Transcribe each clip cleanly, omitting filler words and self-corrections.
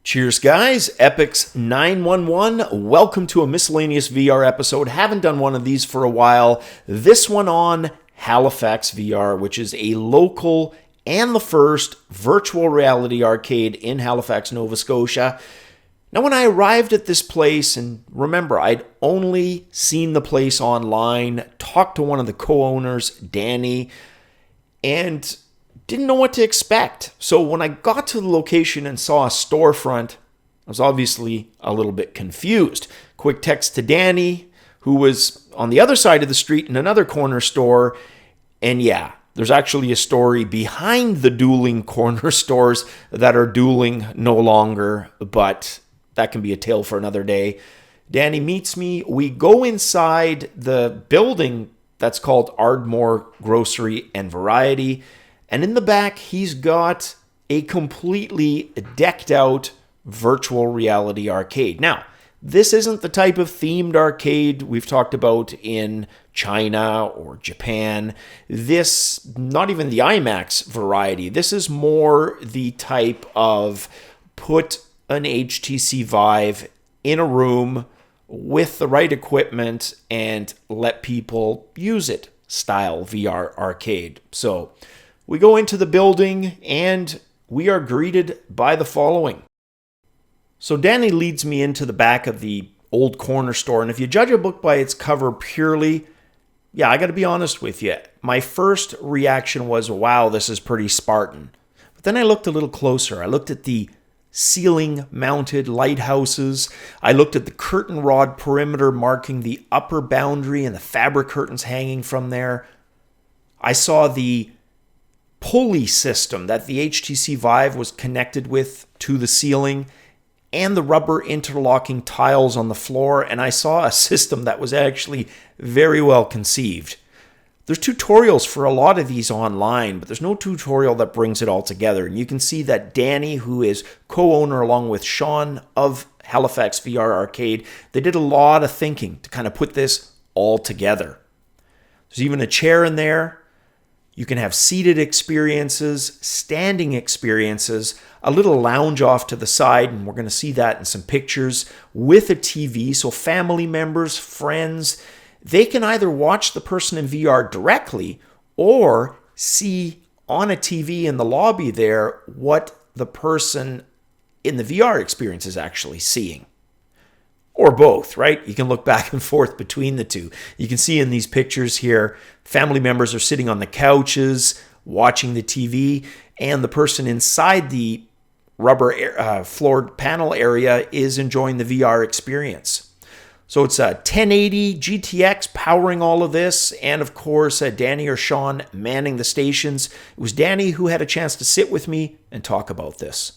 Cheers, guys. Epix 911. Welcome to a miscellaneous VR episode. Haven't done one of these for a while. This one on Halifax VR, which is a local and the first virtual reality arcade in Halifax, Nova Scotia. Now, when I arrived at this place, and remember, I'd only seen the place online, talked to one of the co-owners, Danny, and didn't know what to expect. So when I got to the location and saw a storefront, I was obviously a little bit confused. Quick text to Danny, who was on the other side of the street in another corner store. And yeah, there's actually a story behind the dueling corner stores that are dueling no longer, but that can be a tale for another day. Danny meets me. We go inside the building that's called Ardmore Grocery and Variety. And in the back, he's got a completely decked out virtual reality arcade. Now, this isn't the type of themed arcade we've talked about in China or Japan. This, not even the IMAX variety. This is more the type of put an HTC Vive in a room with the right equipment and let people use it style VR arcade. So we go into the building and we are greeted by the following. So Danny leads me into the back of the old corner store. And if you judge a book by its cover purely, yeah, I got to be honest with you. My first reaction was, wow, this is pretty Spartan. But then I looked a little closer. I looked at the ceiling mounted lighthouses. I looked at the curtain rod perimeter marking the upper boundary and the fabric curtains hanging from there. I saw the pulley system that the HTC Vive was connected with to the ceiling and the rubber interlocking tiles on the floor, and I saw a system that was actually very well conceived. There's tutorials for a lot of these online, but there's no tutorial that brings it all together. And you can see that Danny, who is co-owner along with Sean of Halifax VR Arcade, they did a lot of thinking to kind of put this all together. There's even a chair in there. You can have seated experiences, standing experiences, a little lounge off to the side, and we're going to see that in some pictures, with a TV. So family members, friends, they can either watch the person in VR directly or see on a TV in the lobby there what the person in the VR experience is actually seeing. Or both, right? You can look back and forth between the two. You can see in these pictures here, family members are sitting on the couches, watching the TV, and the person inside the rubber floored panel area is enjoying the VR experience. So it's a 1080 GTX powering all of this, and of course, Danny or Sean manning the stations. It was Danny who had a chance to sit with me and talk about this.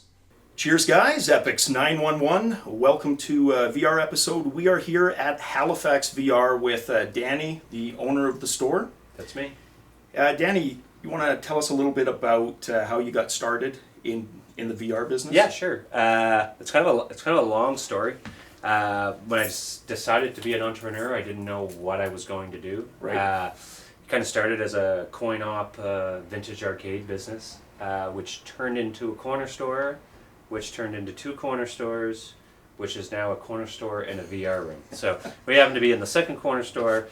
Cheers, guys. Epix 911. Welcome to VR episode. We are here at Halifax VR with Danny, the owner of the store. That's me. Danny, you want to tell us a little bit about how you got started in the VR business? Yeah, sure. It's kind of a long story. When I decided to be an entrepreneur, I didn't know what I was going to do. Right. It kind of started as a coin-op vintage arcade business, which turned into a corner store, which turned into two corner stores, which is now a corner store and a VR room. So we happen to be in the second corner store,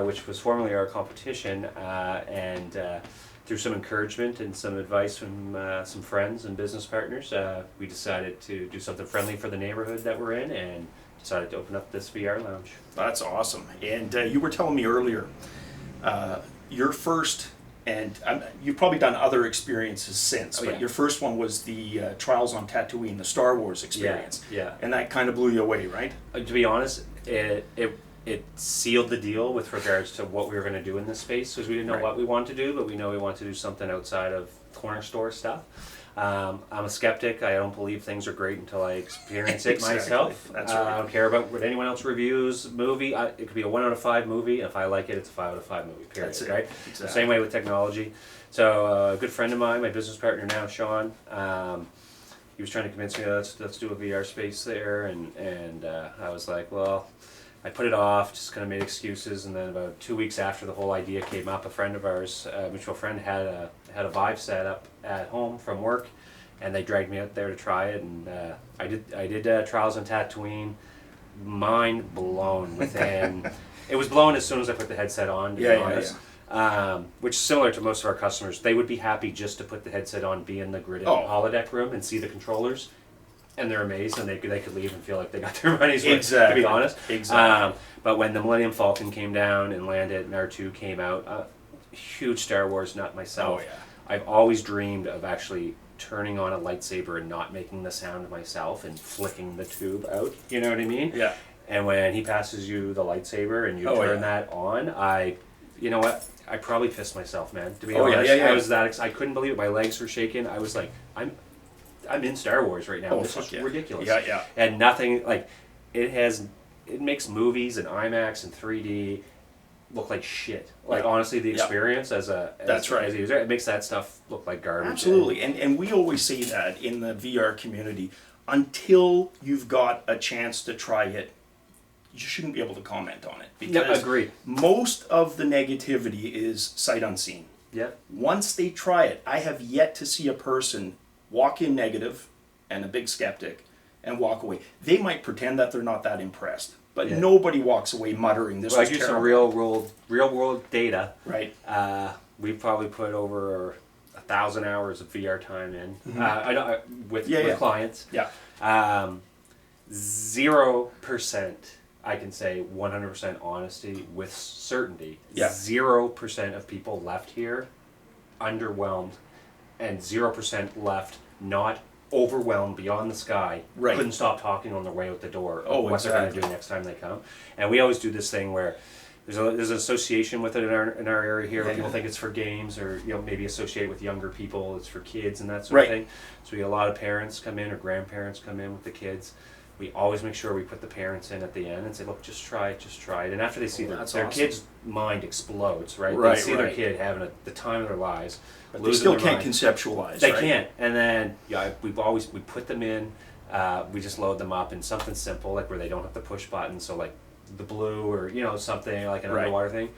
which was formerly our competition, and through some encouragement and some advice from some friends and business partners, we decided to do something friendly for the neighborhood that we're in and decided to open up this VR lounge. That's awesome. And you were telling me earlier, your first, and you've probably done other experiences since, but your first one was the Trials on Tatooine, the Star Wars experience. Yeah. And that kind of blew you away, right? To be honest, it sealed the deal with regards to what we were going to do in this space, because we didn't know what we wanted to do, but we know we want to do something outside of corner store stuff. I'm a skeptic. I don't believe things are great until I experience it myself. That's right. I don't care about what anyone else reviews. Movie, it could be a 1 out of 5 movie. If I like it, it's a 5 out of 5 movie. Period. That's it. Right? Exactly. Same way with technology. So a good friend of mine, my business partner now, Sean, he was trying to convince me, let's do a VR space there, and I was like, well, I put it off, just kind of made excuses, and then about 2 weeks after the whole idea came up, a friend of ours, a mutual friend, had a Vive set up at home from work, and they dragged me out there to try it, and I did trials on Tatooine. Mind blown within. It was blown as soon as I put the headset on, to be honest. Which is similar to most of our customers. They would be happy just to put the headset on, be in the gridded holodeck room, and see the controllers, and they're amazed, and they could leave and feel like they got their money's worth. To be honest, but when the Millennium Falcon came down and landed, and R2 came out, huge Star Wars nut myself. I've always dreamed of actually turning on a lightsaber and not making the sound myself and flicking the tube out. You know what I mean? Yeah. And when he passes you the lightsaber and you turn that on, you know what? I probably pissed myself, man. To be honest, I was I couldn't believe it. My legs were shaking. I was like, I'm in Star Wars right now. This is ridiculous. Yeah. And nothing like it makes movies and IMAX and 3D look like shit. Like honestly, the experience as a user, it makes that stuff look like garbage. Absolutely, and we always say that in the VR community, until you've got a chance to try it, you shouldn't be able to comment on it, because agree. Most of the negativity is sight unseen. Yeah. Once they try it, I have yet to see a person walk in negative and a big skeptic and walk away. They might pretend that they're not that impressed, but nobody walks away muttering this was I do terrible. some real world data. Right. We've probably put over 1,000 hours of VR time in. With clients. Yeah. 0%. I can say 100% honesty with certainty. 0% of people left here underwhelmed, and 0% left not overwhelmed beyond the sky. Right. Couldn't stop talking on their way out the door. What they're going to do next time they come. And we always do this thing where there's an association with it in our area here. Where people think it's for games, or maybe associate with younger people. It's for kids and that sort of thing. So we get a lot of parents come in or grandparents come in with the kids. We always make sure we put the parents in at the end and say, look, just try it. And after they see their kid's mind explodes, right? They see their kid having the time of their lives. But they still can't conceptualize. They can't. And then we put them in. We just load them up in something simple, like where they don't have to push buttons. So like the blue, or something like an underwater thing.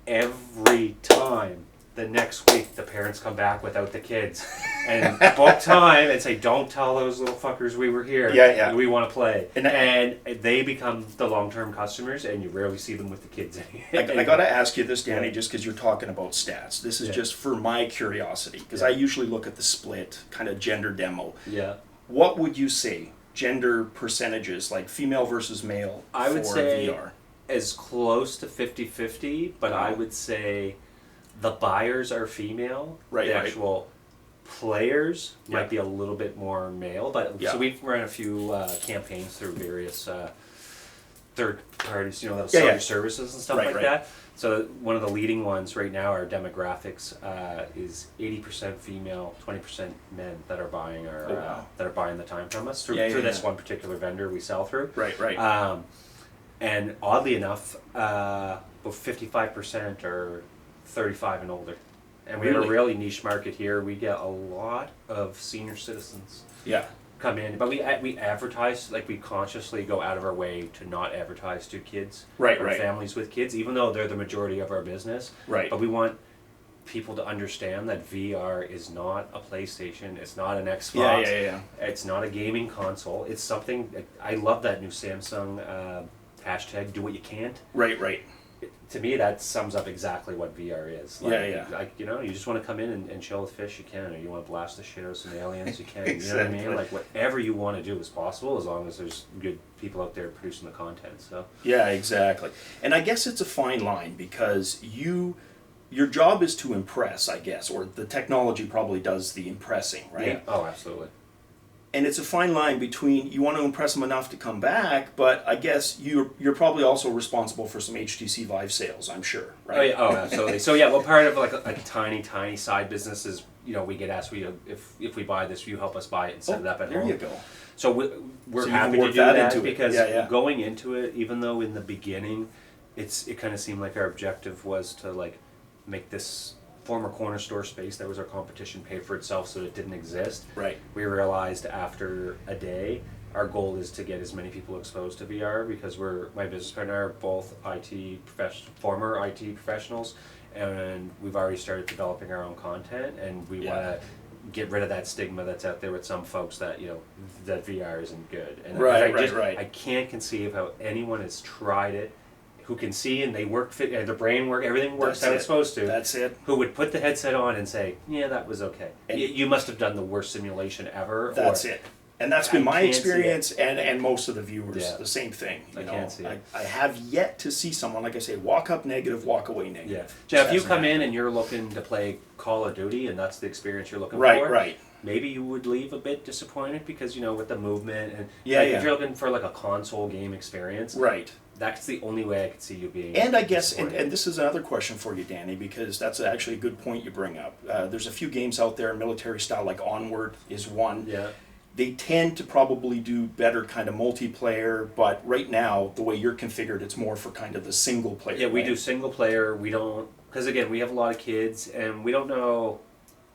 Every time, the next week, the parents come back without the kids and book time and say, don't tell those little fuckers we were here. We want to play. And they become the long-term customers, and you rarely see them with the kids anymore. I got to ask you this, Danny, just because you're talking about stats. This is just for my curiosity, because I usually look at the split kind of gender demo. Yeah. What would you say, gender percentages, like female versus male, I would say VR? As close to 50-50, but I would say the buyers are female. The actual players might be a little bit more male. But so we've run a few campaigns through various third parties, that'll sell your services and stuff like that. So one of the leading ones right now, our demographics is 80% female, 20% men that are buying that are buying the time from us through this one particular vendor we sell through. And oddly enough, about 55% are 35 and older. And we have a really niche market here. We get a lot of senior citizens come in. But we advertise, like we consciously go out of our way to not advertise to kids or families with kids, even though they're the majority of our business. But we want people to understand that VR is not a PlayStation. It's not an Xbox. It's not a gaming console. It's something... I love that new Samsung hashtag, do what you can't. To me, that sums up exactly what VR is. Like, you just want to come in and chill with fish, you can. Or you want to blast the shit out of some aliens, you can. You know what I mean? Like, whatever you want to do is possible, as long as there's good people out there producing the content. So. Yeah, exactly. And I guess it's a fine line, because your job is to impress, I guess, or the technology probably does the impressing, right? Yeah. Oh, absolutely. And it's a fine line between, you want to impress them enough to come back, but I guess you're probably also responsible for some HTC Vive sales, I'm sure, right? Oh, absolutely. So well, part of like a tiny side business is, we get asked, if we buy this, you help us buy it and set it up at home. There you go. So we're happy to do that because going into it, even though in the beginning, it kind of seemed like our objective was to like make this former corner store space that was our competition pay for itself, so it didn't exist. We realized after a day, our goal is to get as many people exposed to VR, because my business partner are both former IT professionals, and we've already started developing our own content, and we want to get rid of that stigma that's out there with some folks that that VR isn't good. And Right, I can't conceive how anyone has tried it, who can see and they work, their brain work, everything works That's how it's supposed to. That's it. Who would put the headset on and say, "Yeah, that was okay." And You must have done the worst simulation ever. That's it. And that's been my can't see experience, and most of the viewers, Yeah. the same thing. I can't see it. I have yet to see someone, like I say, walk up negative, walk away Yeah, negative. Jeff, if you Just come hasn't in and you're looking to play Call of Duty and that's the experience you're looking Right, for, right. maybe you would leave a bit disappointed because with the movement and Yeah, like, yeah. if you're looking for like a console game experience, Right. that's the only way I could see you being. And I guess, disappointed. and this is another question for you, Danny, because that's actually a good point you bring up. There's a few games out there, military style, like Onward is one. Yeah. They tend to probably do better kind of multiplayer, but right now, the way you're configured, it's more for kind of the single player. Yeah, we right? do single player. We don't, because again, we have a lot of kids, and we don't know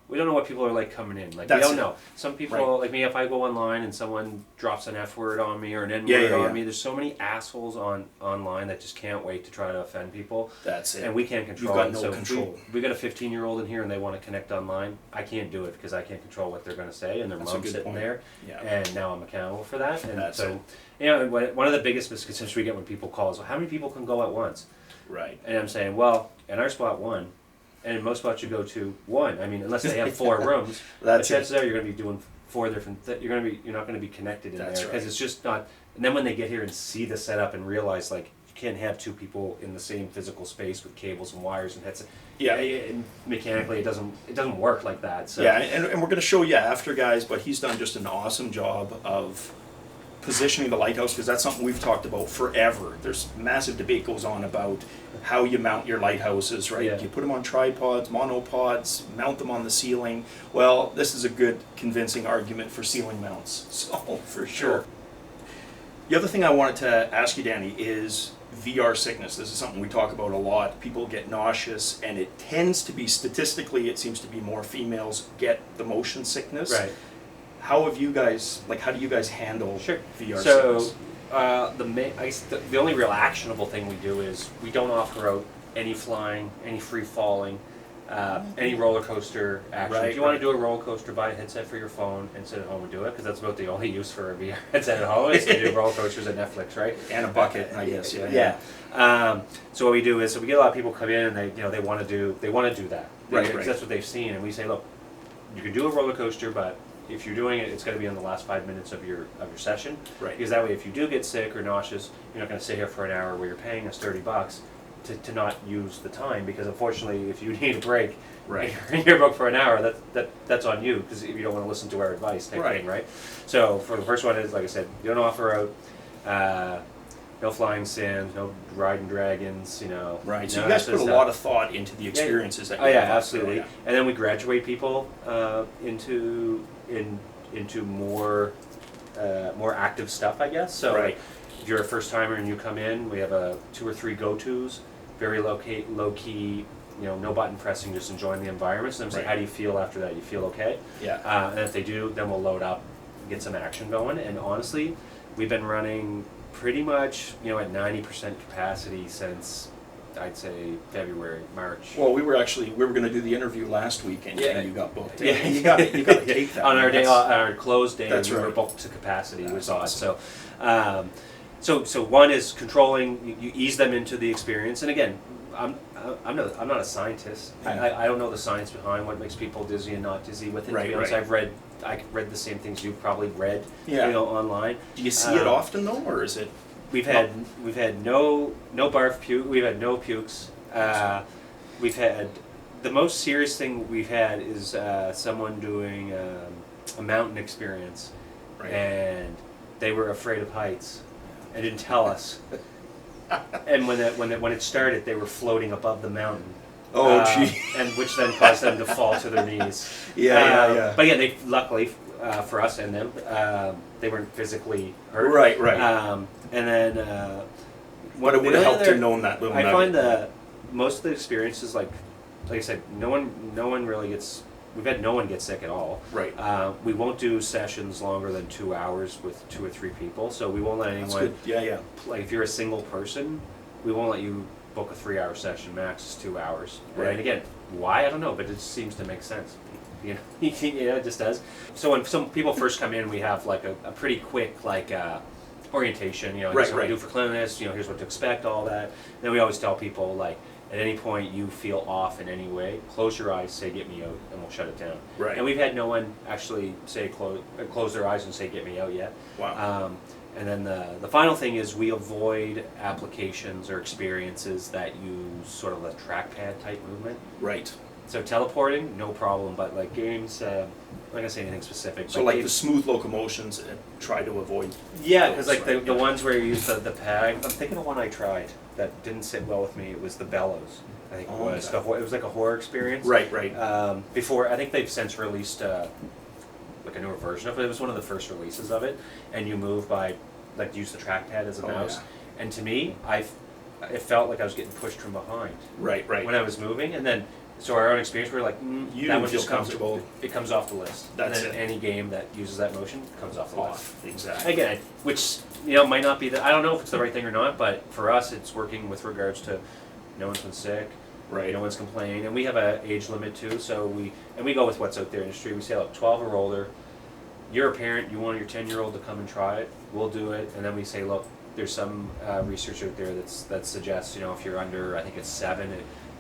what people are like coming in. Like That's we don't it. know. Some people, Right. like me, if I go online and someone drops an F word on me or an N word Yeah, on yeah. me, there's so many assholes online that just can't wait to try to offend people. That's it. And we can't control got it. no So control. if we got a 15-year-old in here and they want to connect online, I can't do it because I can't control what they're going to say, and their That's a mom's good sitting point. there, Yeah. and now I'm accountable for that. And That's so, it. one of the biggest misconceptions we get when people call is, well, how many people can go at once? Right. And I'm saying, well, in our spot, one. And in most spots you go to, one. I mean, unless they have 4 rooms, That's the chances it. are you're going to be doing 4 different. You're not going to be connected in That's there because right. it's just not. And then when they get here and see the setup and realize like you can't have 2 people in the same physical space with cables and wires and headsets. Yeah. And mechanically, it doesn't work like that. So Yeah, and we're going to show you after, guys, but he's done just an awesome job of positioning the lighthouse, because that's something we've talked about forever. There's massive debate goes on about how you mount your lighthouses, right? Yeah. You put them on tripods, monopods, mount them on the ceiling. Well, this is a good convincing argument for ceiling mounts, so for sure. The other thing I wanted to ask you, Danny, is VR sickness. This is something we talk about a lot. People get nauseous, and it tends to be, statistically, it seems to be more females get the motion sickness. right. How have you guys, how do you guys handle Sure. VR So sickness? the only real actionable thing we do is we don't offer out any flying, any free falling, any roller coaster action. Right, if you want right. to do a roller coaster, buy a headset for your phone and sit at home and do it, because that's about the only use for a VR headset at home is to do roller coasters at Netflix, right? And a bucket, I guess. Yeah. So what we do is, we get a lot of people come in and they want to do that, Right, because right. that's what they've seen, and we say, look, you can do a roller coaster, but if you're doing it, it's got to be in the last 5 minutes of your session. Right. Because that way, if you do get sick or nauseous, you're not going to sit here for an hour where you're paying us $30 to not use the time. Because unfortunately, if you need a break, Right. and you're booked for an hour, that's on you, because if you don't want to listen to our advice type Right. thing, right? So for the first one is, like I said, you don't offer out no flying sims, no riding dragons, Right. So no you guys put a stuff. lot of thought into the experiences that you Oh yeah, have out there, absolutely. yeah. And then we graduate people into more active stuff, I guess. So Right. if you're a first timer and you come in, we have 2 or 3 go-tos, very low key, no button pressing, just enjoying the environment. So then say, Right. how do you feel after that? You feel okay? Yeah. And if they do, then we'll load up, get some action going. And honestly, we've been running pretty much at 90% capacity since, I'd say, February, March. Well, we were going to do the interview last week, and you got booked. Yeah, you got to take that. on our day, That's- on our closed day, that's we were right. booked to capacity. It was That's odd. So one is controlling. You ease them into the experience, and again, I'm not a scientist. I don't know the science behind what makes people dizzy and not dizzy with it. Right, to be honest, right. I read the same things you've probably read, Yeah. online. Do you see it often though, or is it? We've had no barf puke. We've had no pukes. We've had the most serious thing we've had is someone doing a mountain experience, Right. and they were afraid of heights and didn't tell us. And when it started, they were floating above the mountain. Oh, gee. And which then caused them to fall to their knees. Yeah. But yeah, they luckily for us and them, they weren't physically hurt. Right. And then, But it would have helped to have known that little I nugget. find that most of the experiences, like I said, no one really gets. We've had no one get sick at all. Right. We won't do sessions longer than 2 hours with 2 or 3 people. So we won't let That's anyone. good. Yeah. Like if you're a single person, we won't let you book a 3-hour session. Max is 2 hours. Right. And again, why I don't know, but it just seems to make sense. You know, it just does. So when some people first come in, we have like a pretty quick like orientation. You know, here's what we do for cleanliness. You know, here's what to expect, all that. Then we always tell people like, at any point you feel off in any way, close your eyes, say "get me out," and we'll shut it down. Right. And we've had no one actually say close their eyes and say "get me out" yet. Wow. And then the final thing is we avoid applications or experiences that use sort of a trackpad type movement. Right. So teleporting, no problem, but like games, I'm not gonna say anything specific. So like the smooth locomotions, try to avoid. Yeah, because like the ones where you use the pad. I'm thinking of one I tried that didn't sit well with me. It was the bellows. I think it was. Okay. It was like a horror experience. Right. Before, I think they've since released like a newer version of it. It was one of the first releases of it, and you move by like use the trackpad as a mouse. Yeah. And to me, it felt like I was getting pushed from behind. Right. When I was moving, and then. So our own experience, we were like, you that one feel just comfortable. It comes off the list. That's and then any game that uses that motion comes off the list. Exactly. Again, which might not be I don't know if it's the right thing or not, but for us, it's working with regards to no one's been sick, right? No one's complained, and we have an age limit too. So we go with what's out there in the industry. We say, look, 12 or older. You're a parent. You want your 10-year-old to come and try it. We'll do it, and then we say, look, there's some research out there that suggests if you're under, I think it's 7.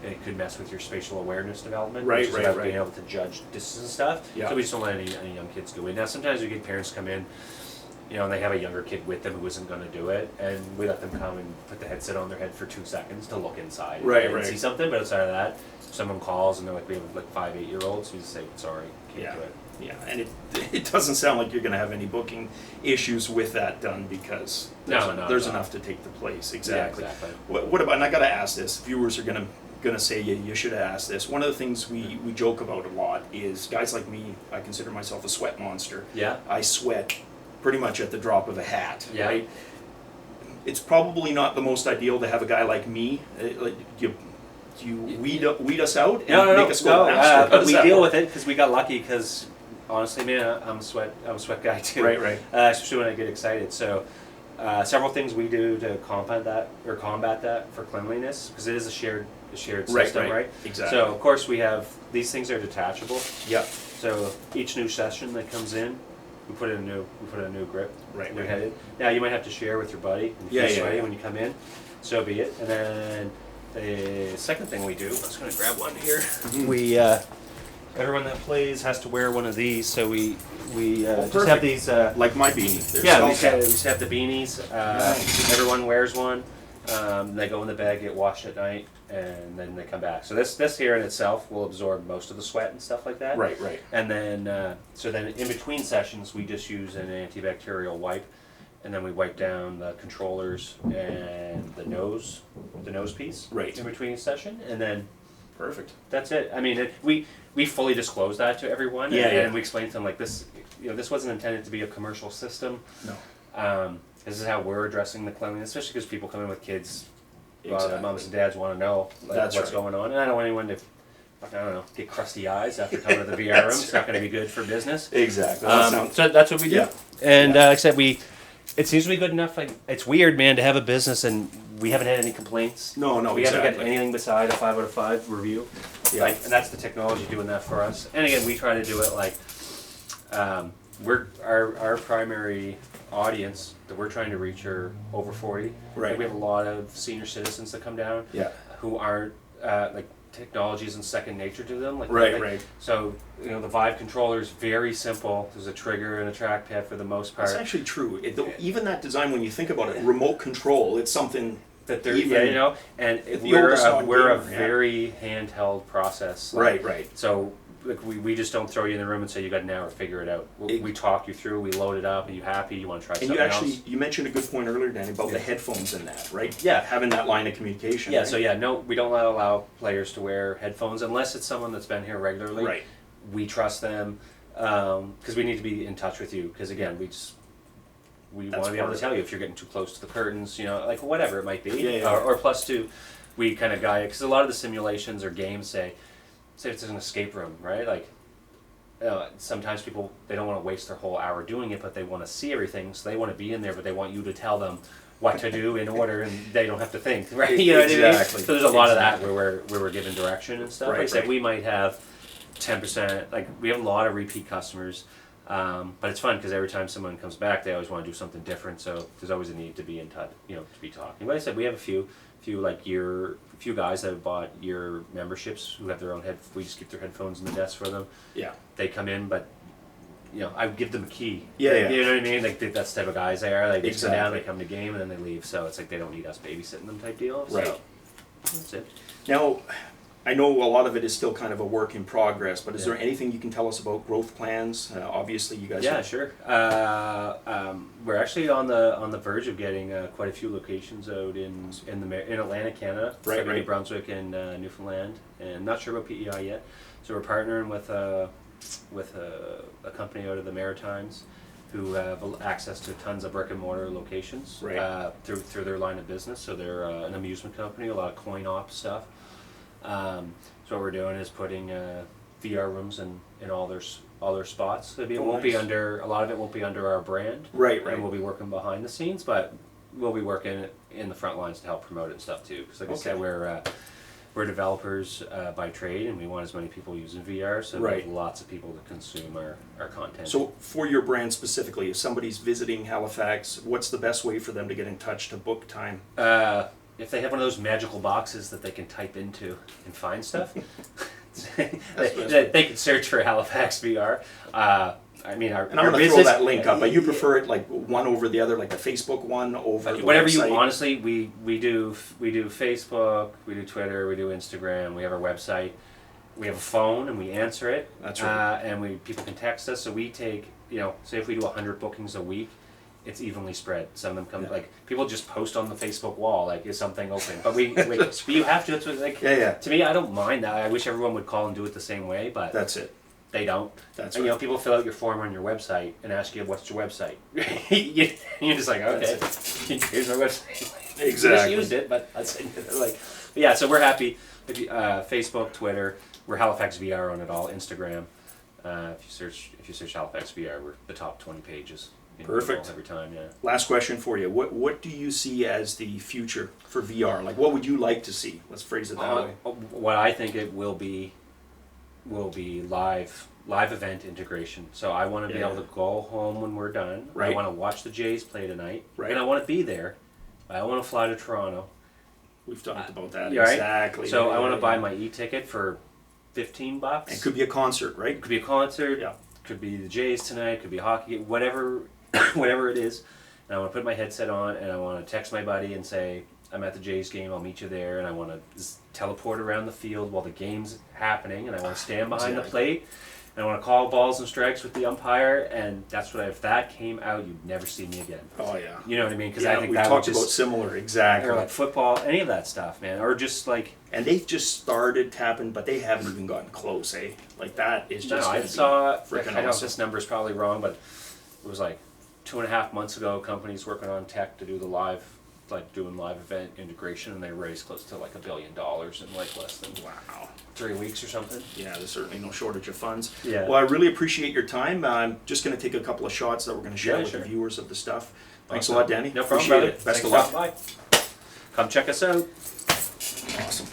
It could mess with your spatial awareness development, which is about being able to judge distance and stuff. Yeah. So we just don't let any young kids go in. Now sometimes we get parents come in, and they have a younger kid with them who isn't going to do it, and we let them come and put the headset on their head for 2 seconds to look inside and see something. But outside of that, if someone calls and they're like, we have like 5, 8-year-olds, we just say, sorry, can't do it. Yeah, and it doesn't sound like you're going to have any booking issues with that done because there's enough to take the place. Exactly. Yeah, exactly. What about? And I got to ask this. Viewers are going to say you should have asked this. One of the things we joke about a lot is guys like me. I consider myself a sweat monster. Yeah. I sweat pretty much at the drop of a hat. Yeah. Right. It's probably not the most ideal to have a guy like me. You weed us out and make us go faster. But we deal with it because we got lucky. Because honestly, man, I'm a sweat guy too. Right. Especially when I get excited. So. Several things we do to combat that for cleanliness because it is a shared system, right? Exactly. So of course we have these things are detachable. Yeah. So each new session that comes in, we put in a new grip. Right. Headed. Now you might have to share with your buddy. When you come in, so be it. And then the second thing we do, I'm just going to grab one here. Mm-hmm. We everyone that plays has to wear one of these. So we just have these like my beanie. We just have the beanies. Nice. Everyone wears one. They go in the bag, get washed at night, and then they come back. So this here in itself will absorb most of the sweat and stuff like that. Right. And then so then in between sessions we just use an antibacterial wipe, and then we wipe down the controllers and the nose piece. Right. In between each session, and then. Perfect. That's it. I mean, we fully disclose that to everyone, and we explain to them like this. This wasn't intended to be a commercial system. No. This is how we're addressing the cleanliness, especially because people come in with kids. Exactly. Moms and dads want to know what's going on, and I don't want anyone to get crusty eyes after coming to the VR room. It's not going to be good for business. Exactly. So that's what we do. Yeah. And like I said, it seems to be good enough. Like, it's weird, man, to have a business and we haven't had any complaints. No, we haven't got anything beside a 5 out of 5 review. Yeah. And that's the technology doing that for us. And again, we try to do it like we're our primary audience that we're trying to reach are over 40. Right. Like, we have a lot of senior citizens that come down. Yeah. Who aren't like technology isn't second nature to them. Right. So the Vive controller is very simple. There's a trigger and a trackpad for the most part. That's actually true. Even that design, when you think about it, remote control, it's something that they're and we're a very handheld process. Right. So we just don't throw you in the room and say you got an hour, figure it out. We talk you through, we load it up. Are you happy? You want to try something else? You mentioned a good point earlier, Danny, about the headphones in that, right? Yeah, having that line of communication. Yeah. Right? So we don't allow players to wear headphones unless it's someone that's been here regularly. Right. We trust them because we need to be in touch with you. Because again, we want to be able to tell you if you're getting too close to the curtains, like whatever it might be. Yeah. Or plus two, we kind of guide it because a lot of the simulations or games say it's an escape room, right? Like. Sometimes people, they don't want to waste their whole hour doing it, but they want to see everything, so they want to be in there, but they want you to tell them what to do in order, and they don't have to think, right? You know what I mean? So there's a lot of that where we're given direction and stuff. Like I said, we might have 10%. Like we have a lot of repeat customers, but it's fun because every time someone comes back, they always want to do something different. So there's always a need to be in touch, to be talking. Like I said, we have a few guys that have bought year memberships who have their own we just keep their headphones in the desk for them. Yeah. They come in, but I give them a key. Yeah. You know what I mean? Like that's the type of guys they are. Like they sit down, Exactly. they come to game, and then they leave. So it's like they don't need us babysitting them type deal. Right. So that's it. Now, I know a lot of it is still kind of a work in progress, but is there anything you can tell us about growth plans? Obviously, you guys. Yeah, sure. We're actually on the verge of getting quite a few locations out in Atlantic, Canada, Right. New Brunswick, and Newfoundland, and not sure about PEI yet. So we're partnering with a company out of the Maritimes who have access to tons of brick and mortar locations through their line of business. So they're an amusement company, a lot of coin op stuff. So what we're doing is putting VR rooms in all their spots. So it won't be under, a lot of it won't be under our brand. Right. And we'll be working behind the scenes, but we'll be working in the front lines to help promote it and stuff too. Because like I said, we're developers by trade, and we want as many people using VR, so there's lots of people that consume our content. So for your brand specifically, if somebody's visiting Halifax, what's the best way for them to get in touch to book time? If they have one of those magical boxes that they can type into and find stuff, they can search for Halifax VR. I'm going to throw that link up, but you prefer it like one over the other, like the Facebook one over the whatever website? you honestly. We do Facebook, we do Twitter, we do Instagram. We have our website. We have a phone and we answer it. That's right. And people can text us. So we take say if we do 100 bookings a week, it's evenly spread. Some of them come like people just post on the Facebook wall like is something open, but but you have to. It's like to me, I don't mind that. I wish everyone would call and do it the same way, but that's it. They don't. That's right. People fill out your form on your website and ask you what's your website. You're just like, okay, here's my website. Exactly. I just used it, but yeah. So we're happy. Facebook, Twitter, we're HalifaxVR on it all. Instagram. If you search HalifaxVR, we're the top 20 pages. Perfect. Every time, yeah. Last question for you. What do you see as the future for VR? Like, what would you like to see? Let's phrase it that way. What I think it will be live event integration. So I want to be able to go home when we're done. Right. I want to watch the Jays play tonight. Right. And I want to be there. I want to fly to Toronto. We've talked about that. Right? Exactly. So I want to buy my e-ticket for $15. It could be a concert, right? It could be a concert. Yeah. Could be the Jays tonight. Could be hockey. Whatever it is. And I want to put my headset on and I want to text my buddy and say, I'm at the Jays game, I'll meet you there, and I want to teleport around the field while the game's happening, and I want to stand behind the plate, and I want to call balls and strikes with the umpire, and that's what if that came out, you'd never see me again. Oh, yeah. You know what I mean? Because I think we that talked about similar, exactly. Or like football, any of that stuff, man. Or just like... And they've just started tapping, but they haven't even gotten close, eh? Like, that is just I saw... freaking I know awesome. this number's probably wrong, but it was like 2.5 months ago, companies working on tech to do doing live event integration, and they raised close to like $1 billion in like less than 3 weeks or something. Yeah, there's certainly no shortage of funds. Yeah. Well, I really appreciate your time. I'm just going to take a couple of shots that we're going to share with the viewers of the stuff. Thanks a lot, Danny. No problem, appreciate brother. it. Best Thanks of luck. Bye. Come check us out. Awesome.